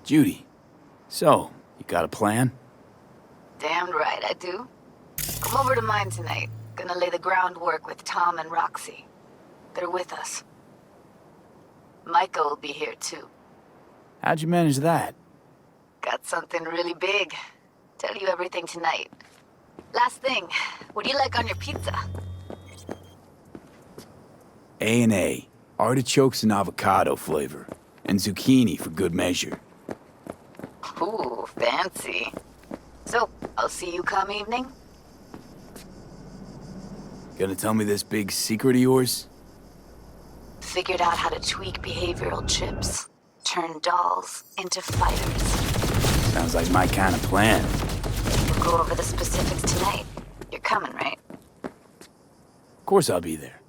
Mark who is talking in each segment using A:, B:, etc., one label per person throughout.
A: Judy, so, you got a plan?
B: Damn right I do. Come over to mine tonight. Gonna lay the groundwork with Tom and Roxy. They're with us. Maiko will be here too.
A: How'd you manage that?
B: Got something really big. Tell you everything tonight. Last thing, what do you like on your pizza?
A: A&A. Artichokes and avocado flavor. And zucchini for good measure.
B: Ooh, fancy. So, I'll see you come evening?
A: Gonna tell me this big secret of yours?
B: Figured out how to tweak behavioral chips. Turn dolls into fighters.
A: Sounds like my kind of plan.
B: We'll go over the specifics tonight. You're coming, right?
A: Of course I'll be there.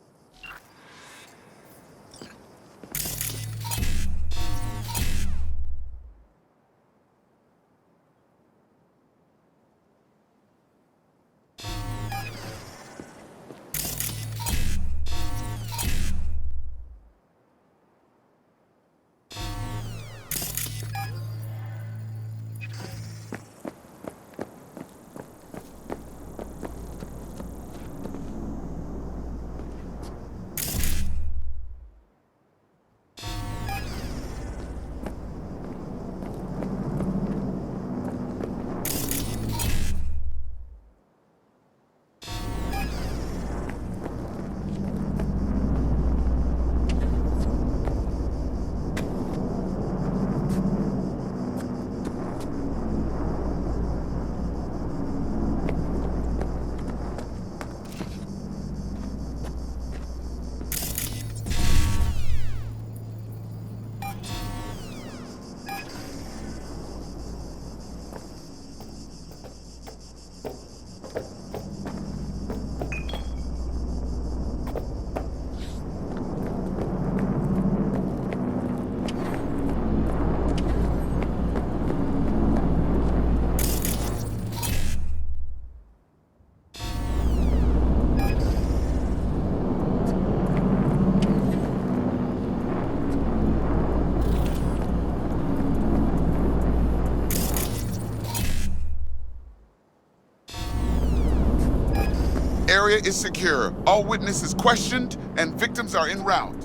C: area is secure. All witnesses questioned, and victims are en route.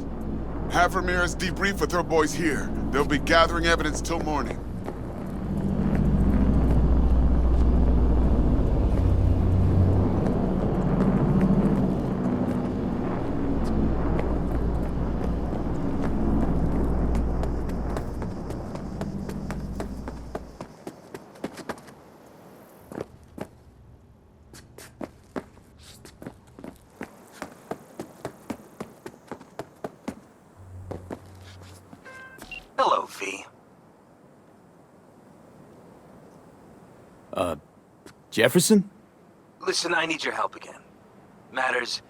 C: Have Ramirez debrief with her boys here. They'll be gathering evidence till morning.
D: Hello, V.
A: Jefferson?
D: Listen, I need your help again. Matters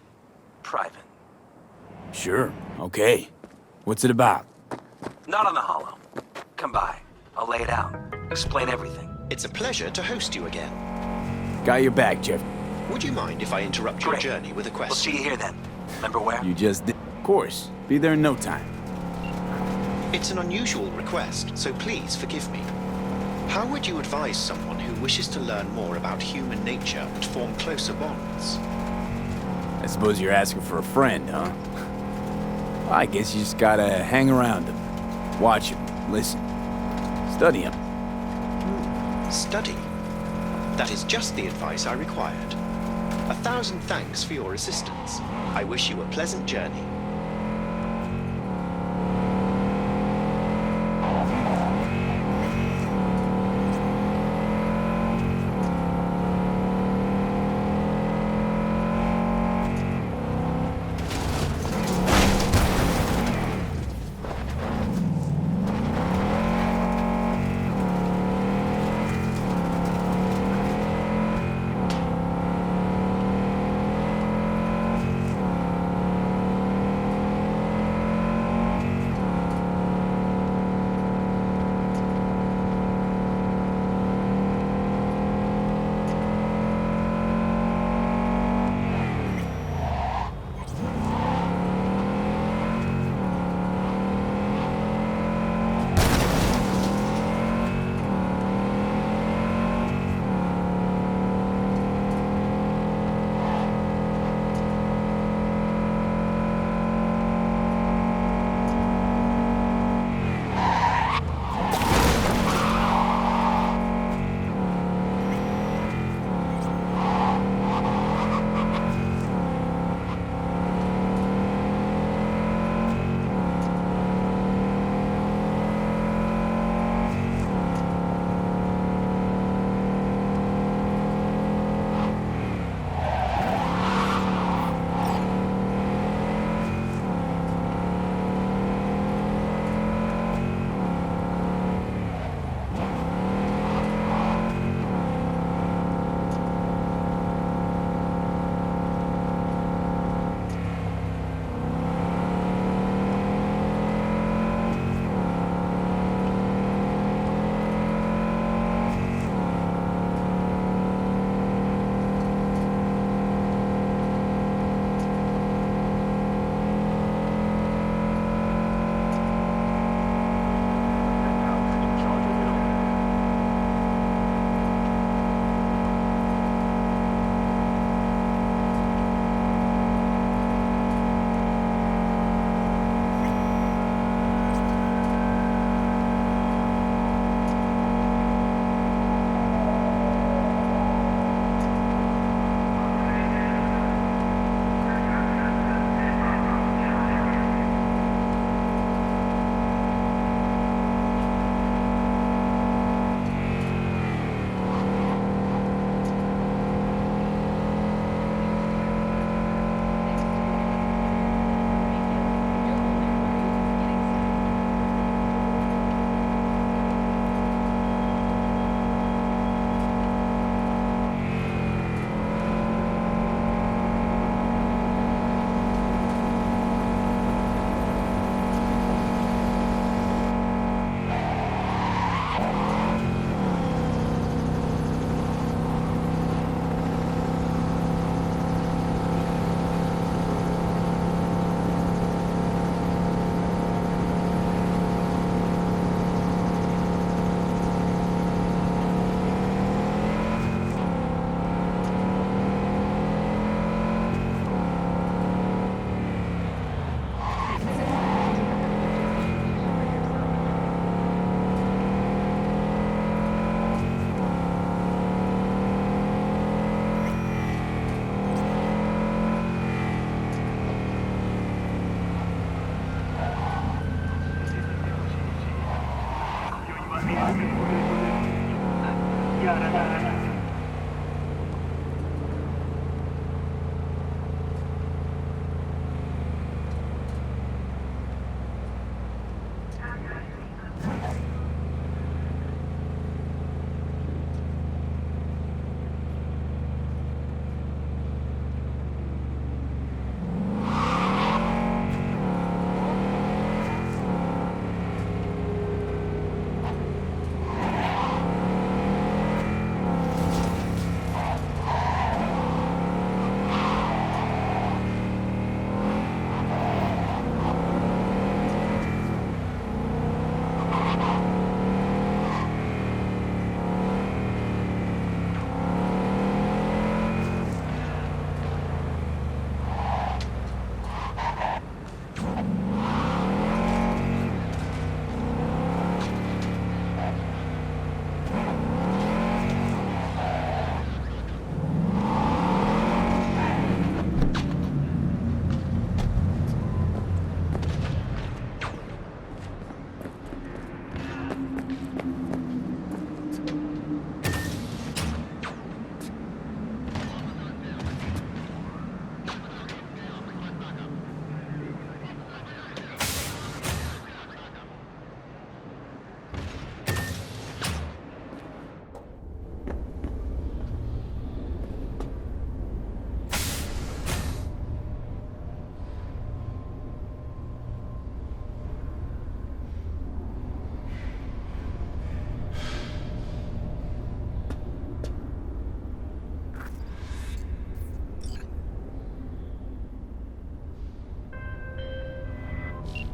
D: private.
A: Sure, okay. What's it about?
D: Not on the hollow. Come by. I'll lay it out. Explain everything.
E: It's a pleasure to host you again.
A: Got your back, Jeff.
E: Would you mind if I interrupt your
D: Great.
E: journey with a
D: We'll see
E: question?
D: you here then. Remember where?
A: You just did. Of course. Be there in no time.
E: It's an unusual request, so please forgive me. How would you advise someone who wishes to learn more about human nature and form closer bonds?
A: I suppose you're asking for a friend, huh? I guess you just gotta hang around him. Watch him. Listen. Study him.
E: Study. That is just the advice I required. 1,000 thanks for your assistance. I wish you a pleasant journey.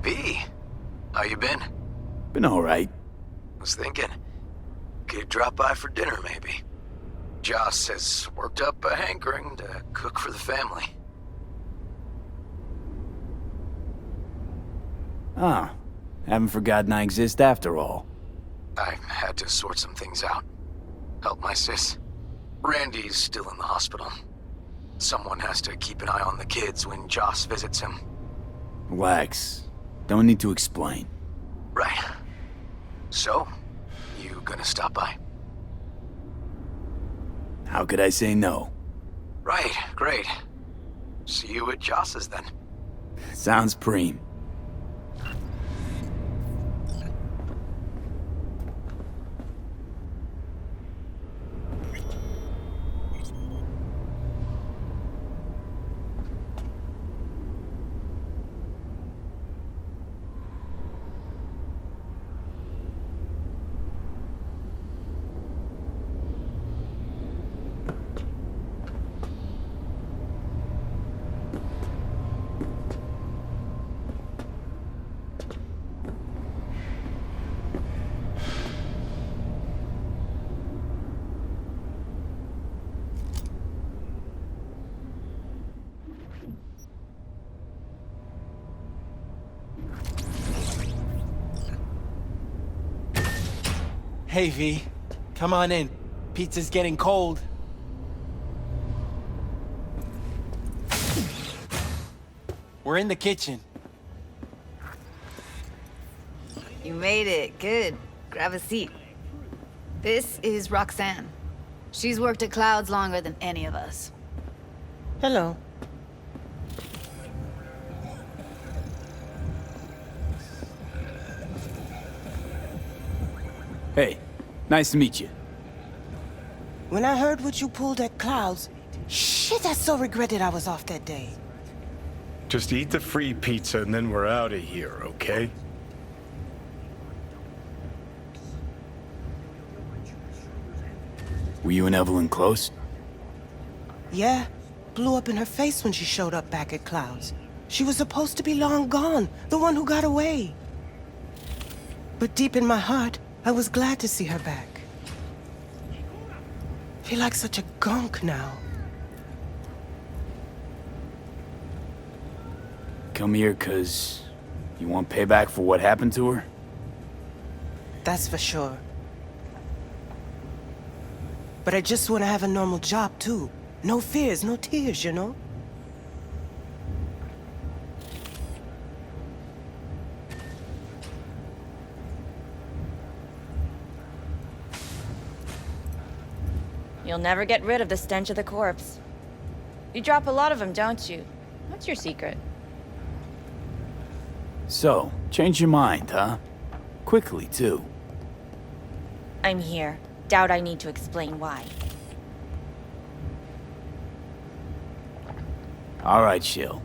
D: V, how you been?
A: Been alright.
D: Was thinking, could drop by for dinner maybe. Joss has worked up a hankering to cook for the family.
A: Ah, haven't forgotten I exist after all.
D: I had to sort some things out. Help my sis. Randy's still in the hospital. Someone has to keep an eye on the kids when Joss visits him.
A: Relax. Don't need to explain.
D: Right. So, you gonna stop by?
A: How could I say no?
D: Right, great. See you at Joss's then.
A: Sounds preem.
F: Hey, V. Come on in. Pizza's getting cold. We're in the kitchen.
B: You made it. Good. Grab a seat. This is Roxanne. She's worked at Clouds longer than any of us.
G: Hello.
A: Hey, nice to meet you.
G: When I heard what you pulled at Clouds, shit, I so regretted I was off that day.
H: Just eat the free pizza and then we're out of here, okay?
A: Were you and Evelyn close?
G: Yeah, blew up in her face when she showed up back at Clouds. She was supposed to be long gone, the one who got away. But deep in my heart, I was glad to see her back. Feel like such a gunk now.
A: Come here 'cause you want payback for what happened to her?
G: That's for sure. But I just want to have a normal job, too. No fears, no tears, you know?
I: You'll never get rid of the stench of the corpse. You drop a lot of them, don't you? What's your secret?
A: So, change your mind, huh? Quickly, too.
I: I'm here. Doubt I need to explain why.
A: All right, Shill.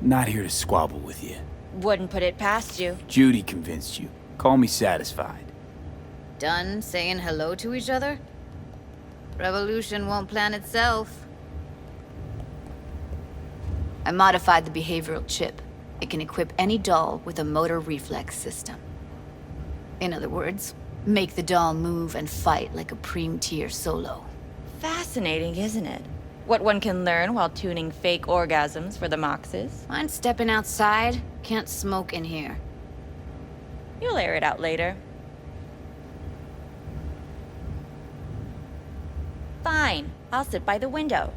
A: Not here to squabble with you.
I: Wouldn't put it past you.
A: Judy convinced you. Call me satisfied.
B: Done saying hello to each other? Revolution won't plan itself. I modified the behavioral chip. It can equip any doll with a motor reflex system. In other words, make the doll move and fight like a Preem-tier solo.
I: Fascinating, isn't it? What one can learn while tuning fake orgasms for the Moxes.
B: Mind stepping outside? Can't smoke in here.
I: You'll air it out later. Fine, I'll sit by the window.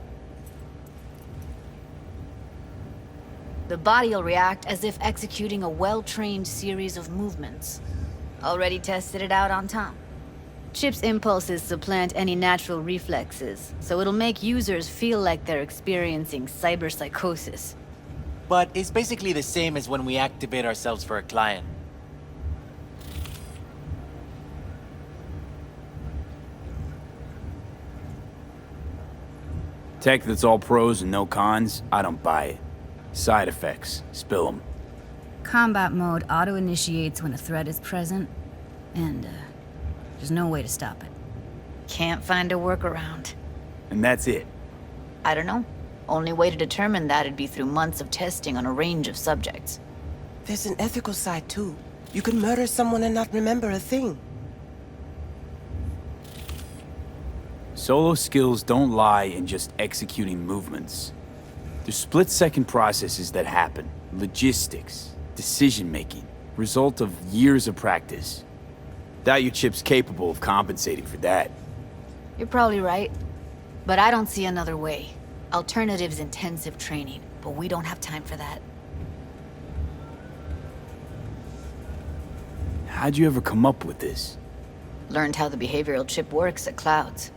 B: The body'll react as if executing a well-trained series of movements. Already tested it out on Tom. Chip's impulses supplant any natural reflexes, so it'll make users feel like they're experiencing cyberpsychosis.
F: But it's basically the same as when we activate ourselves for a client.
A: Tech that's all pros and no cons, I don't buy it. Side effects, spill them.
B: Combat mode auto-initiates when a threat is present, and there's no way to stop it. Can't find a workaround.
A: And that's it.
B: I don't know. Only way to determine that'd be through months of testing on a range of subjects.
G: There's an ethical side, too. You could murder someone and not remember a thing.
A: Solo skills don't lie in just executing movements. There's split-second processes that happen. Logistics, decision-making, result of years of practice. Doubt your chip's capable of compensating for that.
B: You're probably right. But I don't see another way. Alternative's intensive training, but we don't have time for that.
A: How'd you ever come up with this?
B: Learned how the behavioral chip works at Clouds.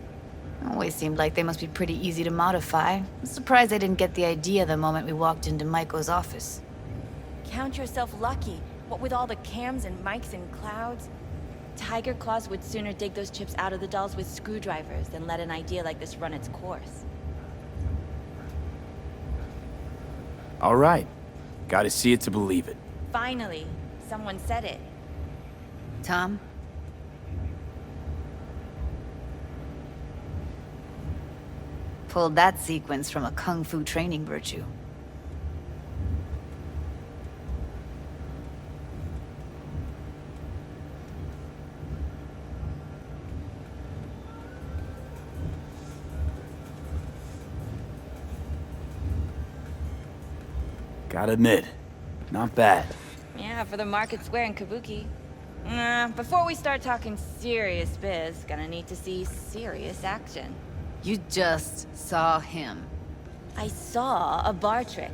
B: Always seemed like they must be pretty easy to modify. I'm surprised I didn't get the idea the moment we walked into Maiko's office.
I: Count yourself lucky. What with all the cams and mics and Clouds? Tyger Claws would sooner dig those chips out of the dolls with screwdrivers than let an idea like this run its course.
A: All right. Gotta see it to believe it.
I: Finally, someone said it.
B: Tom? Pulled that sequence from a kung fu training virtue.
A: Gotta admit, not bad.
I: Yeah, for the market square in Kabuki. Before we start talking serious biz, gonna need to see serious action.
B: You just saw him.
I: I saw a bar trick.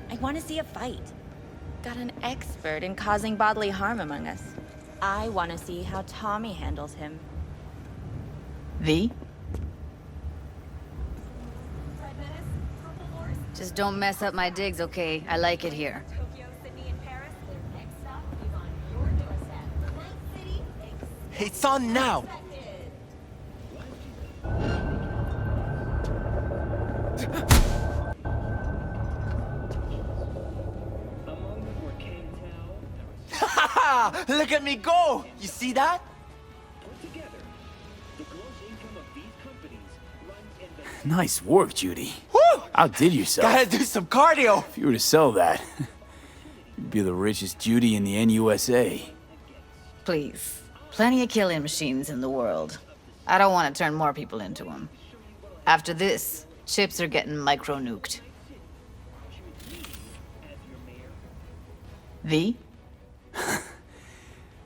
I: I want to see a fight. Got an expert in causing bodily harm among us. I want to see how Tommy handles him.
B: V? Just don't mess up my digs, okay? I like it here.
F: It's on now! Look at me go! You see that?
A: Nice work, Judy.
F: Woo!
A: Outdid yourself.
F: Gotta do some cardio!
A: If you were to sell that, you'd be the richest Judy in the NUSA.
B: Please. Plenty of killing machines in the world. I don't want to turn more people into them. After this, chips are getting micro-nuked. V?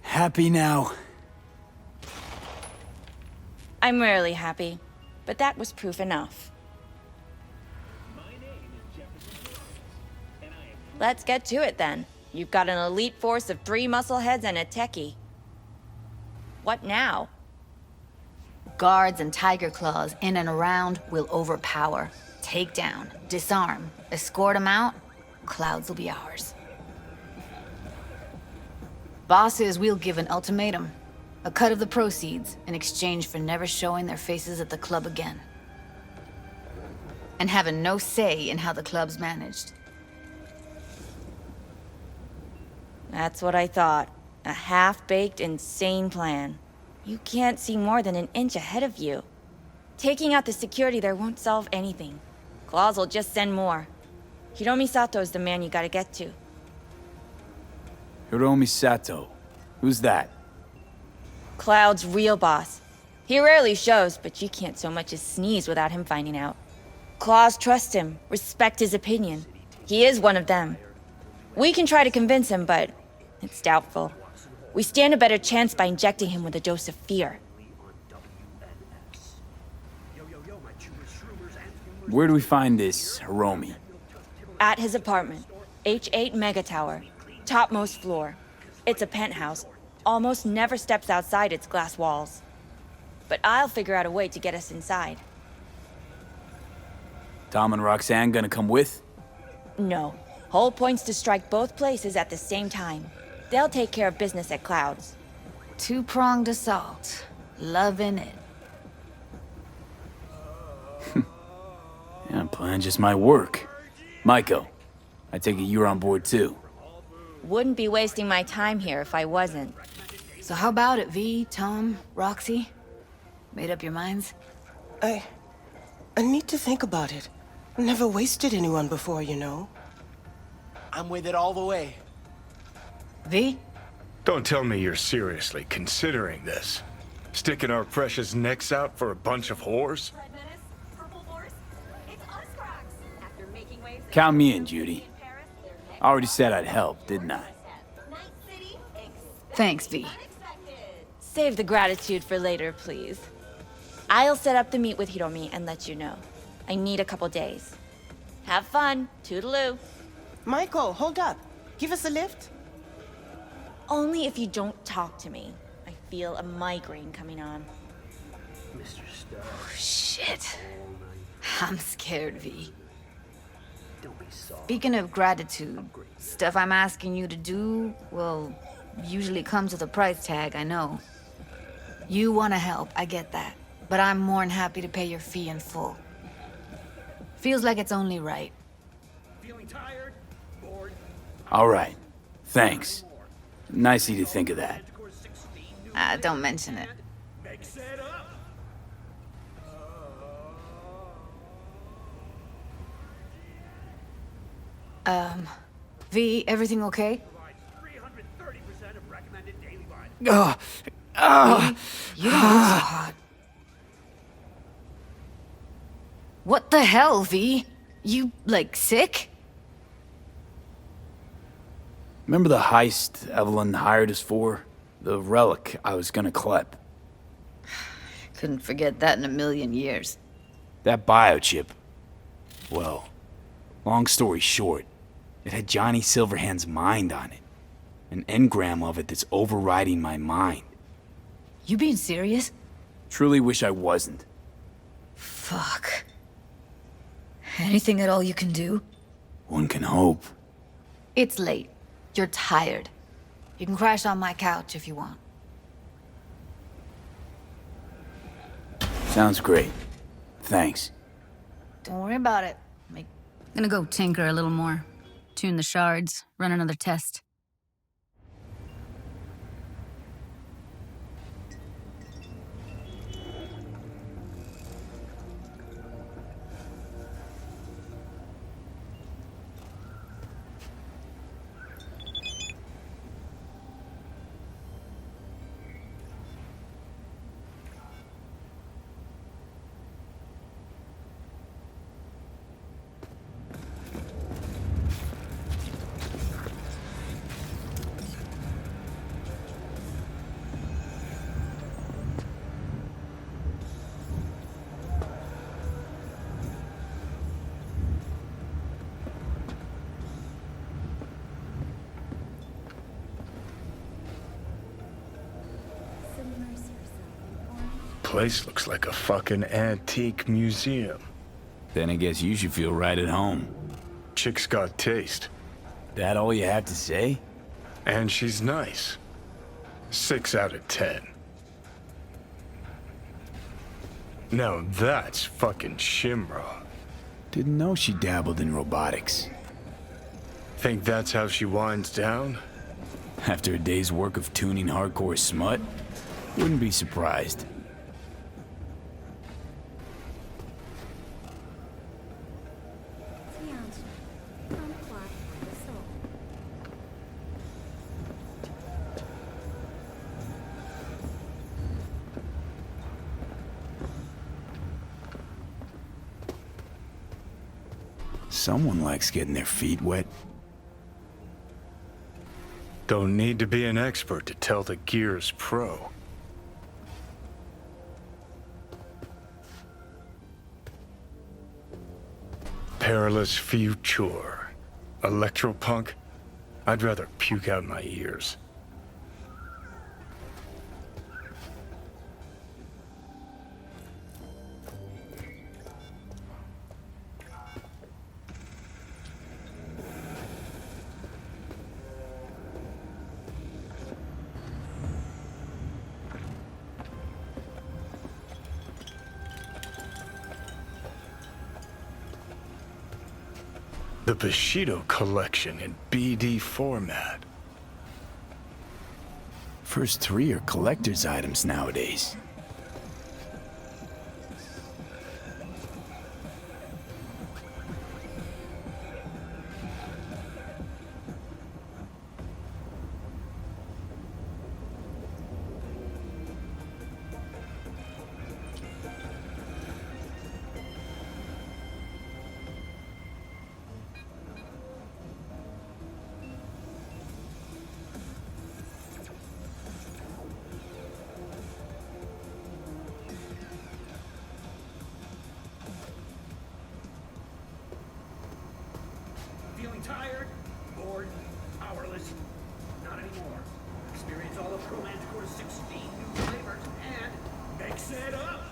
A: Happy now?
I: I'm rarely happy, but that was proof enough. Let's get to it then. You've got an elite force of 3 muscleheads and a techie. What now?
B: Guards and Tyger Claws in and around will overpower, take down, disarm, escort them out. Clouds will be ours. Bosses, we'll give an ultimatum. A cut of the proceeds in exchange for never showing their faces at the club again. And having no say in how the club's managed.
I: That's what I thought. A half-baked, insane plan. You can't see more than an inch ahead of you. Taking out the security there won't solve anything. Claws will just send more. Hiromi Sato is the man you gotta get to.
A: Hiromi Sato. Who's that?
I: Cloud's real boss. He rarely shows, but you can't so much as sneeze without him finding out. Claws trust him, respect his opinion. He is one of them. We can try to convince him, but it's doubtful. We stand a better chance by injecting him with a dose of fear.
A: Where do we find this Hiromi?
I: At his apartment. H8 Mega Tower. Topmost floor. It's a penthouse. Almost never steps outside its glass walls. But I'll figure out a way to get us inside.
A: Tom and Roxanne gonna come with?
I: No. Whole point's to strike both places at the same time. They'll take care of business at Clouds.
B: Two-pronged assault. Loving it.
A: Yeah, plan just might work. Maiko, I take it you're on board too.
I: Wouldn't be wasting my time here if I wasn't.
B: So how about it, V, Tom, Roxy? Made up your minds?
G: I need to think about it. Never wasted anyone before, you know.
F: I'm with it all the way.
B: V?
H: Don't tell me you're seriously considering this. Sticking our precious necks out for a bunch of whores?
A: Count me in, Judy. I already said I'd help, didn't I?
B: Thanks, V.
I: Save the gratitude for later, please. I'll set up the meet with Hiromi and let you know. I need a couple days. Have fun. Toodaloo.
G: Maiko, hold up. Give us a lift.
I: Only if you don't talk to me. I feel a migraine coming on.
B: Shit. I'm scared, V. Speaking of gratitude, stuff I'm asking you to do, well, usually comes with a price tag, I know. You want to help, I get that. But I'm more than happy to pay your fee in full. Feels like it's only right.
A: All right. Thanks. Nice of you to think of that.
B: Don't mention it. V, everything okay? V, you don't look so hot. What the hell, V? You, like, sick?
A: Remember the heist Evelyn hired us for? The relic I was gonna collect.
B: Couldn't forget that in a million years.
A: That biochip. Well, long story short, it had Johnny Silverhand's mind on it. An engram of it that's overriding my mind.
B: You being serious?
A: Truly wish I wasn't.
B: Fuck. Anything at all you can do?
A: One can hope.
B: It's late. You're tired. You can crash on my couch if you want.
A: Sounds great. Thanks.
B: Don't worry about it. Gonna go tinker a little more. Tune the shards, run another test.
H: Place looks like a fucking antique museum.
A: Then I guess you should feel right at home.
H: Chick's got taste.
A: That all you have to say?
H: And she's nice. 6 out of 10. Now that's fucking Shimra.
A: Didn't know she dabbled in robotics.
H: Think that's how she winds down?
A: After a day's work of tuning hardcore smut? Wouldn't be surprised. Someone likes getting their feet wet.
H: Don't need to be an expert to tell the Gear's pro. Perilous future. Electropunk? I'd rather puke out my ears. The Bushido collection in BD format.
A: First 3 are collector's items nowadays.
J: tired, bored, powerless? Not anymore. Experience all of Pro-Manticore's 16 new flavors and mix it up!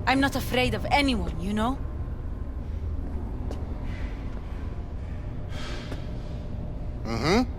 B: I'm not afraid of anyone, you know?
K: Mm-hmm.